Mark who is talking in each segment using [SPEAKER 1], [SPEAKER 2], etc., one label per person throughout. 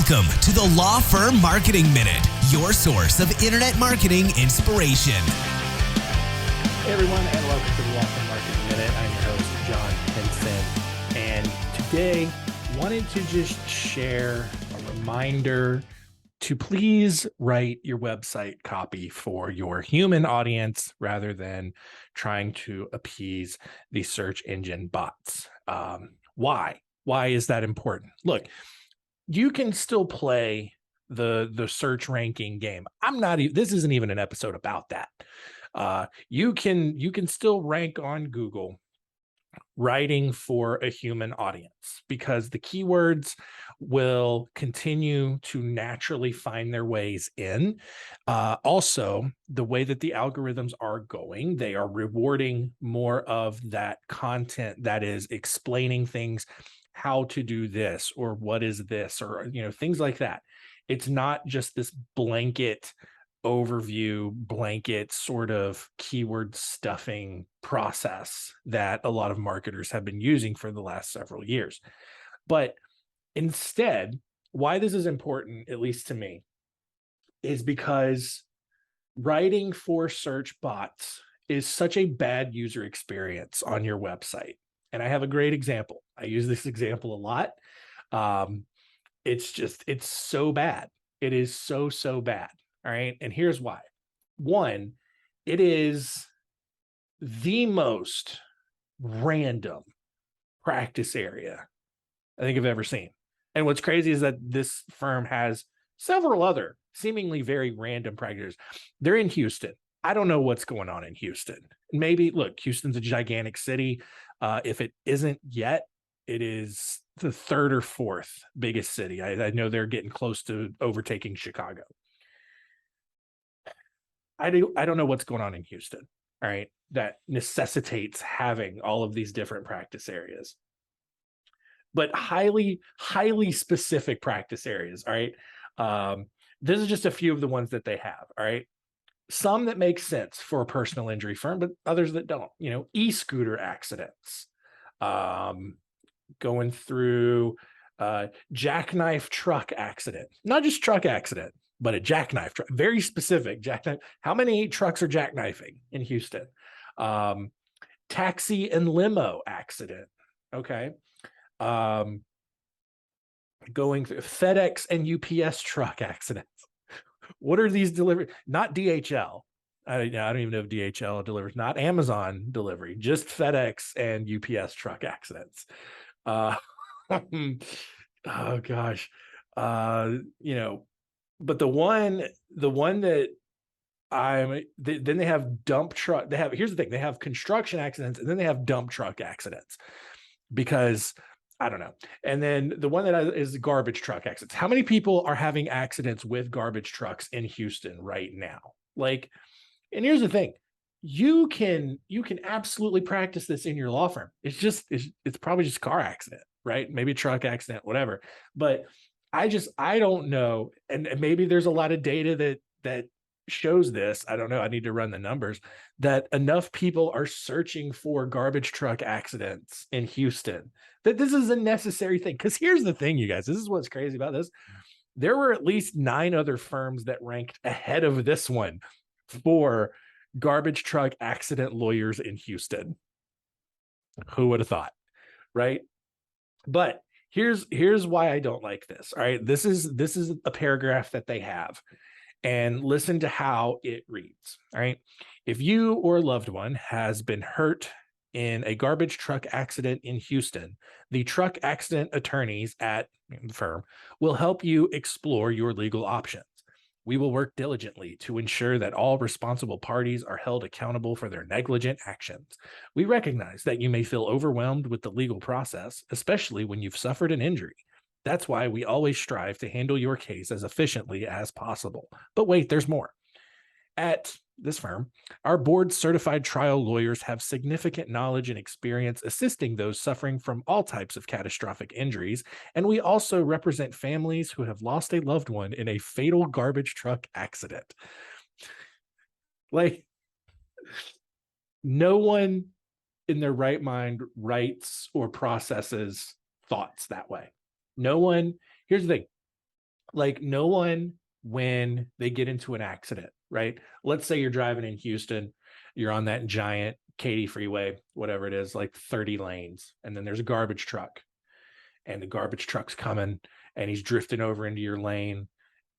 [SPEAKER 1] Welcome to the Law Firm Marketing Minute, your source of internet marketing inspiration.
[SPEAKER 2] Hey everyone, and welcome to the Law Firm Marketing Minute. I'm your host, John Henson, and today wanted to just share a reminder to please write your website copy for your human audience rather than trying to appease the search engine bots. Why? Why is that important? Look, you can still play the search ranking game. This isn't even an episode about that. You can still rank on Google writing for a human audience because the keywords will continue to naturally find their ways in. Also, the way that the algorithms are going, they are rewarding more of that content that is explaining things, how to do this or what is this, or things like that. It's not just this blanket overview, blanket sort of keyword stuffing process that a lot of marketers have been using for the last several years. But instead, why this is important, at least to me, is because writing for search bots is such a bad user experience on your website. And I have a great example. I use this example a lot. It's so bad. It is so bad. All right. And here's why. One, it is the most random practice area I think I've ever seen. And what's crazy is that this firm has several other seemingly very random practices. They're in Houston. I don't know what's going on in Houston. Maybe, look, Houston's a gigantic city. If it isn't yet, it is the third or fourth biggest city. I know they're getting close to overtaking Chicago. I don't know what's going on in Houston, all right, that necessitates having all of these different practice areas. But highly specific practice areas, all right? This is just a few of the ones that they have, all right? Some that make sense for a personal injury firm, but others that don't. E-scooter accidents, going through jackknife truck accident, not just truck accident, but a jackknife truck, very specific jackknife. How many trucks are jackknifing in Houston? Taxi and limo accident. Okay. Going through FedEx and UPS truck accidents. What are these delivery? Not DHL. I don't even know if DHL delivers, not Amazon delivery, just FedEx and UPS truck accidents. Oh gosh. But the one that then they have dump truck. Here's the thing. They have construction accidents and then they have dump truck accidents because I don't know. And then the one that is garbage truck accidents. How many people are having accidents with garbage trucks in Houston right now? And here's the thing. You can absolutely practice this in your law firm. It's probably just a car accident, right? Maybe a truck accident, whatever. But I don't know. And maybe there's a lot of data that shows this. I don't know. I need to run the numbers that enough people are searching for garbage truck accidents in Houston that this is a necessary thing. Because here's the thing, you guys, this is what's crazy about this. There were at least 9 other firms that ranked ahead of this one for garbage truck accident lawyers in Houston. Who would have thought, right? But here's why I don't like this. All right. This is a paragraph that they have. And listen to how it reads. All right. If you or a loved one has been hurt in a garbage truck accident in Houston, the truck accident attorneys at the firm will help you explore your legal options. We will work diligently to ensure that all responsible parties are held accountable for their negligent actions. We recognize that you may feel overwhelmed with the legal process, especially when you've suffered an injury. That's why we always strive to handle your case as efficiently as possible. But wait, there's more. At this firm, our board-certified trial lawyers have significant knowledge and experience assisting those suffering from all types of catastrophic injuries, and we also represent families who have lost a loved one in a fatal garbage truck accident. No one in their right mind writes or processes thoughts that way. No one, here's the thing. Like no one, when they get into an accident, right? Let's say you're driving in Houston, you're on that giant Katy freeway, whatever it is, like 30 lanes, and then there's a garbage truck, and the garbage truck's coming, and he's drifting over into your lane,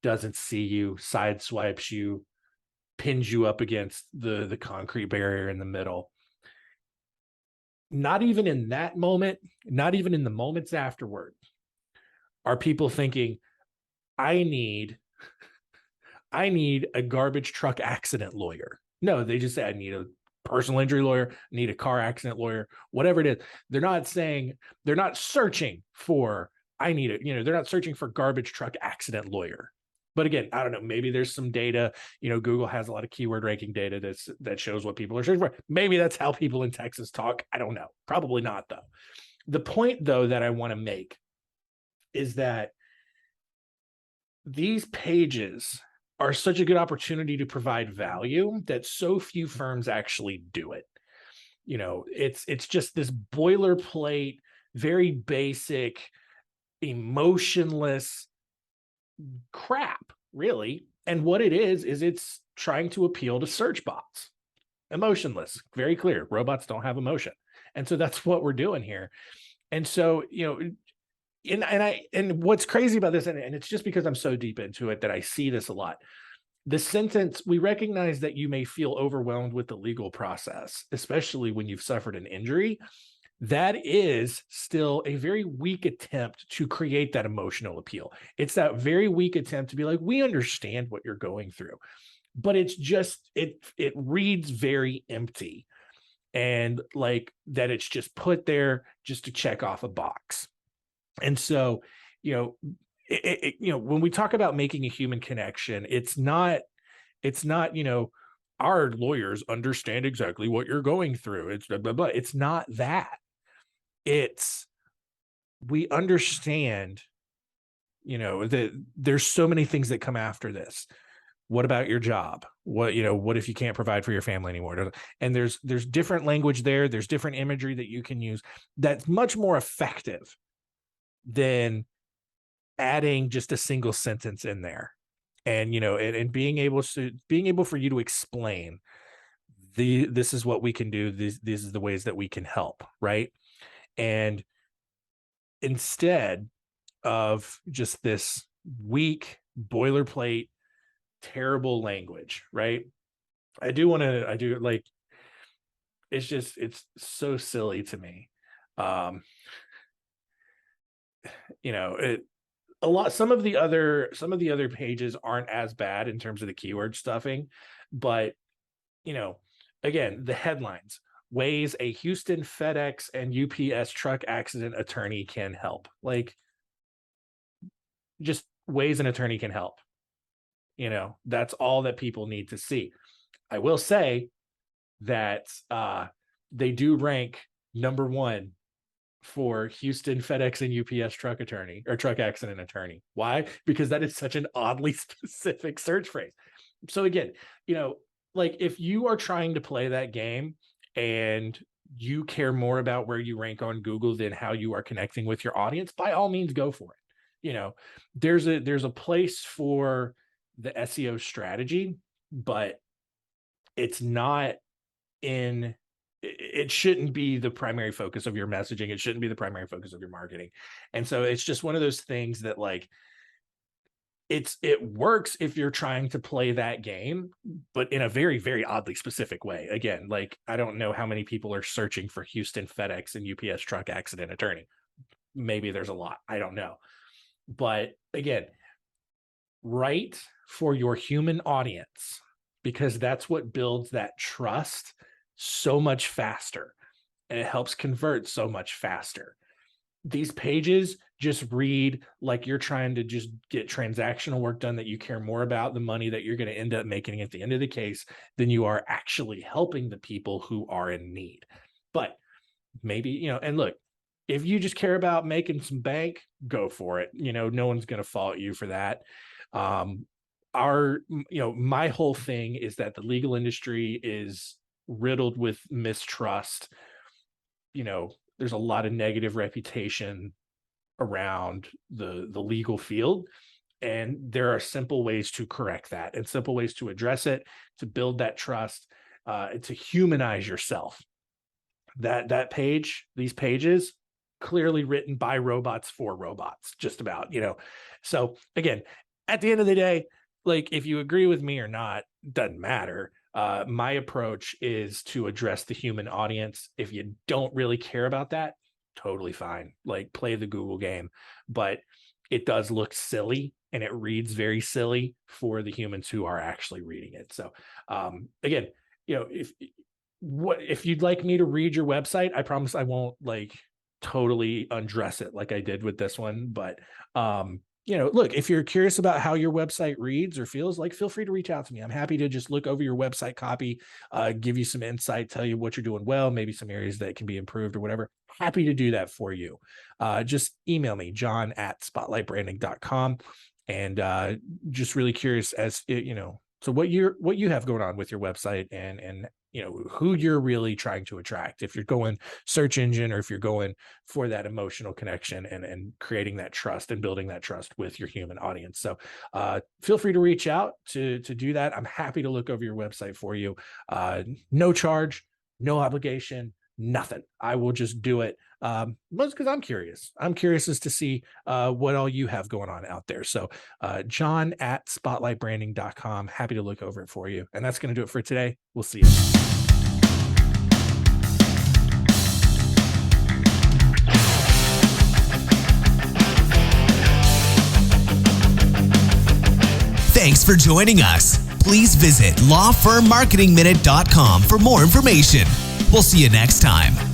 [SPEAKER 2] doesn't see you, sideswipes you, pins you up against the concrete barrier in the middle. Not even in that moment, not even in the moments afterward, are people thinking, I need a garbage truck accident lawyer. No, they just say, I need a personal injury lawyer, need a car accident lawyer, whatever it is. They're not saying, they're not searching for, I need it. They're not searching for garbage truck accident lawyer. But again, I don't know. Maybe there's some data. Google has a lot of keyword ranking data that shows what people are searching for. Maybe that's how people in Texas talk. I don't know. Probably not, though. The point, though, that I want to make is that these pages are such a good opportunity to provide value that so few firms actually do it. It's just this boilerplate, very basic, emotionless crap, really. And what it is it's trying to appeal to search bots. Emotionless, very clear. Robots don't have emotion. And so that's what we're doing here. And so, and what's crazy about this, and it's just because I'm so deep into it that I see this a lot. The sentence, we recognize that you may feel overwhelmed with the legal process, especially when you've suffered an injury. That is still a very weak attempt to create that emotional appeal. It's that very weak attempt to be like, we understand what you're going through, but it's just, it reads very empty, and like that it's just put there just to check off a box. And so, when we talk about making a human connection, it's not, our lawyers understand exactly what you're going through. It's blah, blah, blah. It's not that. It's, we understand, that there's so many things that come after this. What about your job? What if you can't provide for your family anymore? And there's different language there. There's different imagery that you can use that's much more effective than adding just a single sentence in there. And and being able for you to explain, this is what we can do, these is the ways that we can help, right? And instead of just this weak boilerplate terrible language, right? I do like, it's so silly to me. It, a lot, some of the other pages aren't as bad in terms of the keyword stuffing, but again, the headlines: ways a Houston FedEx and UPS truck accident attorney can help. Like, just ways an attorney can help. That's all that people need to see. I will say that they do rank number one for Houston FedEx and UPS truck attorney or truck accident attorney. Why? Because that is such an oddly specific search phrase. So again, like if you are trying to play that game and you care more about where you rank on Google than how you are connecting with your audience, by all means, go for it. There's a place for the SEO strategy, but it's not in, it shouldn't be the primary focus of your messaging. It shouldn't be the primary focus of your marketing. And so it's just one of those things that like, it works if you're trying to play that game, but in a very, very oddly specific way. Again, like, I don't know how many people are searching for Houston FedEx and UPS truck accident attorney. Maybe there's a lot, I don't know. But again, write for your human audience, because that's what builds that trust so much faster, and it helps convert so much faster. These pages just read like you're trying to just get transactional work done, that you care more about the money that you're going to end up making at the end of the case than you are actually helping the people who are in need. But maybe, and look, if you just care about making some bank, go for it. No one's going to fault you for that. My whole thing is that the legal industry is riddled with mistrust. There's a lot of negative reputation around the legal field. And there are simple ways to correct that and simple ways to address it, to build that trust, to humanize yourself. That page, these pages, clearly written by robots for robots, just about, So again, at the end of the day, like if you agree with me or not, doesn't matter. My approach is to address the human audience. If you don't really care about that, totally fine. Like play the Google game, but it does look silly and it reads very silly for the humans who are actually reading it. So again, if you'd like me to read your website, I promise I won't like totally undress it like I did with this one. But look, if you're curious about how your website reads or feels, like, feel free to reach out to me. I'm happy to just look over your website copy, give you some insight, tell you what you're doing well, maybe some areas that can be improved or whatever. Happy to do that for you. Just email me, john@spotlightbranding.com. And just really curious as so what you have going on with your website and who you're really trying to attract, if you're going search engine or if you're going for that emotional connection and creating that trust and building that trust with your human audience. So feel free to reach out to do that. I'm happy to look over your website for you. No charge, no obligation, nothing. I will just do it. Most because I'm curious. I'm curious as to see what all you have going on out there. So john@spotlightbranding.com. Happy to look over it for you. And that's going to do it for today. We'll see you.
[SPEAKER 1] Thanks for joining us. Please visit lawfirmmarketingminute.com for more information. We'll see you next time.